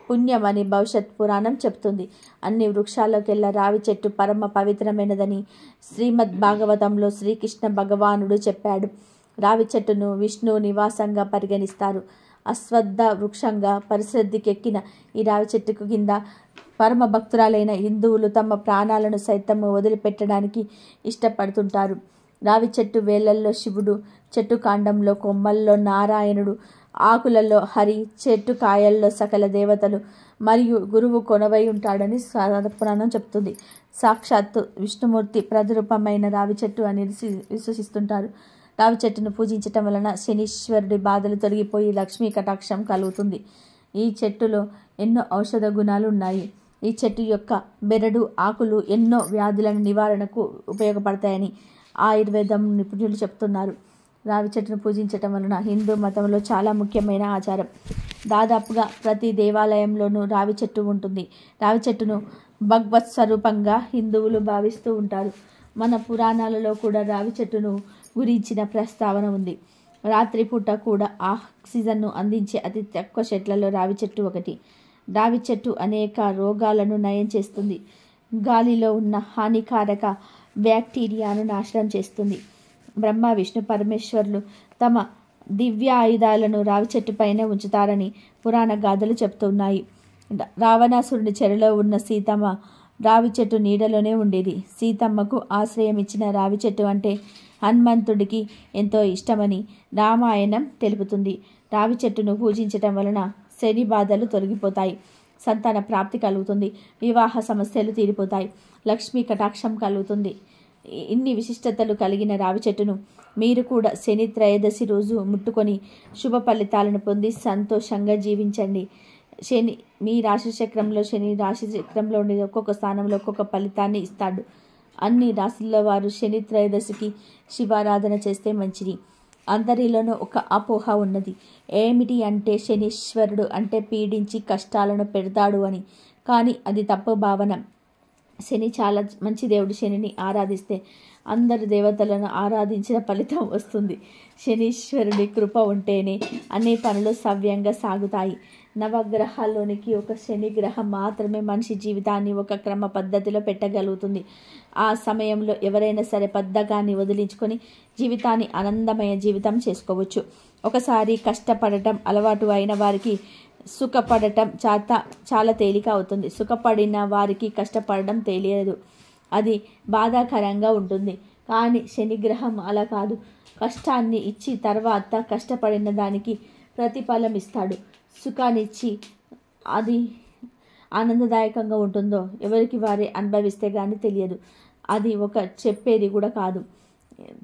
పుణ్యమని భవిష్యత్ పురాణం చెప్తుంది. అన్ని వృక్షాలకెల్లా రావి చెట్టు పరమ పవిత్రమైనదని శ్రీమద్ భాగవతంలో శ్రీకృష్ణ భగవానుడు చెప్పాడు. రావి చెట్టును విష్ణు నివాసంగా పరిగణిస్తారు. అశ్వత్థ వృక్షంగా పరిశ్రద్ధికెక్కిన ఈ రావి చెట్టుకు కింద పరమ భక్తురాలైన హిందువులు తమ ప్రాణాలను సైతం వదిలిపెట్టడానికి ఇష్టపడుతుంటారు. రావి చెట్టు వేళ్లల్లో శివుడు, చెట్టు కాండంలో, కొమ్మల్లో నారాయణుడు, ఆకులలో హరి, చెట్టు కాయల్లో సకల దేవతలు మరియు గురువు కొనవై ఉంటాడని పురాణం చెప్తుంది. సాక్షాత్తు విష్ణుమూర్తి ప్రతిరూపమైన రావి చెట్టు అని విశ్వసిస్తుంటారు. రావి చెట్టును పూజించటం వలన శనీశ్వరుడి బాధలు తొలగిపోయి లక్ష్మీ కటాక్షం కలుగుతుంది. ఈ చెట్టులో ఎన్నో ఔషధ గుణాలు ఉన్నాయి. ఈ చెట్టు యొక్క బెరడు, ఆకులు ఎన్నో వ్యాధుల నివారణకు ఉపయోగపడతాయని ఆయుర్వేదం నిపుణులు చెప్తున్నారు. రావి చెట్టును పూజించటం వలన హిందూ మతంలో చాలా ముఖ్యమైన ఆచారం. దాదాపుగా ప్రతి దేవాలయంలోనూ రావి చెట్టు ఉంటుంది. రావి చెట్టును భగవత్ స్వరూపంగా హిందువులు భావిస్తూ ఉంటారు. మన పురాణాలలో కూడా రావి చెట్టును గురించిన ప్రస్తావన ఉంది. రాత్రిపూట కూడా ఆక్సిజన్ను అందించే అతి తక్కువ చెట్లలో రావి చెట్టు ఒకటి. రావి చెట్టు అనేక రోగాలను నయం చేస్తుంది. గాలిలో ఉన్న హానికారక బ్యాక్టీరియాను నాశనం చేస్తుంది. బ్రహ్మ, విష్ణు, పరమేశ్వరులు తమ దివ్య ఆయుధాలను రావి చెట్టు పైన ఉంచుతారని పురాణ గాథలు చెప్తున్నాయి. రావణాసురుడి చెరలో ఉన్న సీతమ్మ రావి చెట్టు నీడలోనే ఉండేది. సీతమ్మకు ఆశ్రయం ఇచ్చిన రావి చెట్టు అంటే హనుమంతుడికి ఎంతో ఇష్టమని రామాయణం తెలుపుతుంది. రావి చెట్టును పూజించటం వలన శని బాధలు తొలగిపోతాయి. సంతాన ప్రాప్తి కలుగుతుంది. వివాహ సమస్యలు తీరిపోతాయి. లక్ష్మీ కటాక్షం కలుగుతుంది. ఇన్ని విశిష్టతలు కలిగిన రావి చెట్టును మీరు కూడా శని త్రయోదశి రోజు ముట్టుకొని శుభ ఫలితాలను పొంది సంతోషంగా జీవించండి. శని మీ రాశి చక్రంలో శని రాశి చక్రంలో ఉండే ఒక్కొక్క స్థానంలో ఒక్కొక్క ఫలితాన్ని ఇస్తాడు. అన్ని రాశుల్లో వారు శని త్రయోదశికి శివారాధన చేస్తే మంచిది. అందరిలోనూ ఒక అపోహ ఉన్నది. ఏమిటి అంటే శనీశ్వరుడు అంటే పీడించి కష్టాలను పెడతాడు అని. కానీ అది తప్పు భావన. శని చాలా మంచి దేవుడు. శనిని ఆరాధిస్తే అందరు దేవతలను ఆరాధించిన ఫలితం వస్తుంది. శనీశ్వరుడి కృప ఉంటేనే అన్ని పనులు సవ్యంగా సాగుతాయి. నవగ్రహాల్లోనికి ఒక శని గ్రహం మాత్రమే మనిషి జీవితాన్ని ఒక క్రమ పద్ధతిలో పెట్టగలుగుతుంది. ఆ సమయంలో ఎవరైనా సరే బద్ధకాన్ని వదిలించుకొని జీవితాన్ని ఆనందమయ జీవితం చేసుకోవచ్చు. ఒకసారి కష్టపడటం అలవాటు అయిన వారికి సుఖపడటం చాలా తేలిక అవుతుంది. సుఖపడిన వారికి కష్టపడడం తెలియదు. అది బాధాకరంగా ఉంటుంది. కానీ శనిగ్రహం అలా కాదు. కష్టాన్ని ఇచ్చి తర్వాత కష్టపడిన దానికి ప్రతిఫలం ఇస్తాడు. సుఖాన్నిచ్చి అది ఆనందదాయకంగా ఉంటుందో ఎవరికి వారే అనుభవిస్తే కానీ తెలియదు. అది ఒక చెప్పేది కూడా కాదు.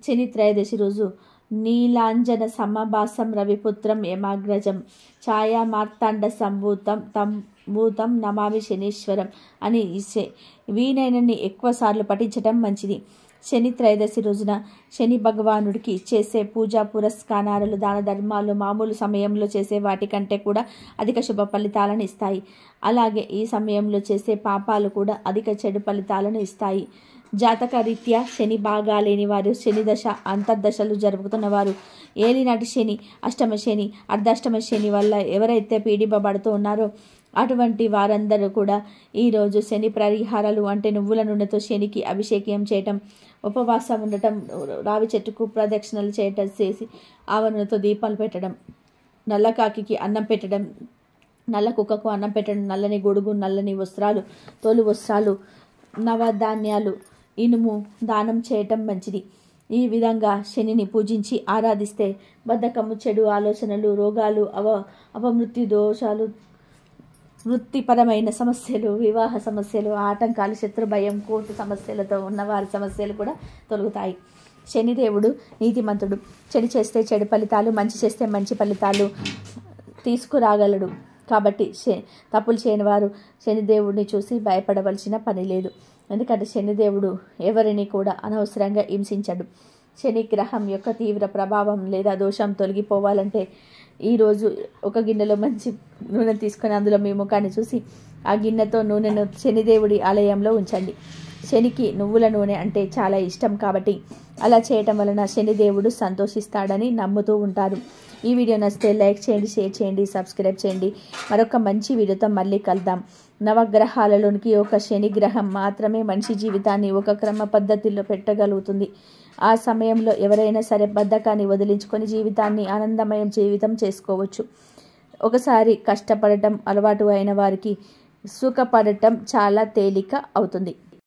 శని త్రయోదశి రోజు నీలాంజన సమభాసం రవిపుత్రం యమాగ్రజం ఛాయా మార్తాండ సంభూతం భూతం నమామి శనీశ్వరం అని వీనైనన్ని ఎక్కువసార్లు పఠించటం మంచిది. శని త్రయోదశి రోజున శని భగవానుడికి చేసే పూజా పురస్కారాలు, దాన ధర్మాలు మామూలు సమయంలో చేసే వాటికంటే కూడా అధిక శుభ ఫలితాలను ఇస్తాయి. అలాగే ఈ సమయంలో చేసే పాపాలు కూడా అధిక చెడు ఫలితాలను ఇస్తాయి. జాతక రీత్యా శని బాగాలేని వారు, శని దశ అంతర్దశలు జరుపుతున్న వారు, ఏలినాటి శని, అష్టమ శని, అర్ధాష్టమ శని వల్ల ఎవరైతే పీడింపబడుతూ ఉన్నారో అటువంటి వారందరూ కూడా ఈరోజు శని పరిహారాలు అంటే నువ్వుల నూనెతో శనికి అభిషేకం చేయటం, ఉపవాసం ఉండటం, రావి చెట్టుకు ప్రదక్షిణలు చేయటం చేసి ఆవరణతో దీపాలు పెట్టడం, నల్ల కాకికి అన్నం పెట్టడం, నల్ల కుక్కకు అన్నం పెట్టడం, నల్లని గొడుగు, నల్లని వస్త్రాలు, తోలు వస్త్రాలు, నవధాన్యాలు, ఇనుము దానం చేయటం మంచిది. ఈ విధంగా శనిని పూజించి ఆరాధిస్తే బద్ధకము, చెడు ఆలోచనలు, రోగాలు, అపమృత్యు దోషాలు, వృత్తిపరమైన సమస్యలు, వివాహ సమస్యలు, ఆటంకాలు, శత్రు భయం, కోర్టు సమస్యలతో ఉన్నవారి సమస్యలు కూడా తొలగుతాయి. శనిదేవుడు నీతిమంతుడు. చెడు చేస్తే చెడు ఫలితాలు, మంచి చేస్తే మంచి ఫలితాలు తీసుకురాగలడు. కాబట్టి తప్పులు చేయని వారు శనిదేవుడిని చూసి భయపడవలసిన పని లేదు. ఎందుకంటే శనిదేవుడు ఎవరిని కూడా అనవసరంగా హింసించడు. శని గ్రహం యొక్క తీవ్ర ప్రభావం లేదా దోషం తొలగిపోవాలంటే ఈరోజు ఒక గిన్నెలో మంచి నూనె తీసుకొని అందులో మీ ముఖాన్ని చూసి ఆ గిన్నెతో నూనెను శనిదేవుడి ఆలయంలో ఉంచండి. శనికి నువ్వుల నూనె అంటే చాలా ఇష్టం కాబట్టి అలా చేయటం వలన శనిదేవుడు సంతోషిస్తాడని నమ్ముతూ ఉంటారు. ఈ వీడియో నచ్చితే లైక్ చేయండి, షేర్ చేయండి, సబ్స్క్రైబ్ చేయండి. మరొక మంచి వీడియోతో మళ్ళీ కలుద్దాం. నవగ్రహాలలోనికి ఒక శని గ్రహం మాత్రమే మనిషి జీవితాన్ని ఒక క్రమ పద్ధతిలో పెట్టగలుగుతుంది. ఆ సమయంలో ఎవరైనా సరే బద్ధకాన్ని వదిలించుకొని జీవితాన్ని ఆనందమయం జీవితం చేసుకోవచ్చు. ఒకసారి కష్టపడటం అలవాటు అయిన వారికి సుఖపడటం చాలా తేలిక అవుతుంది.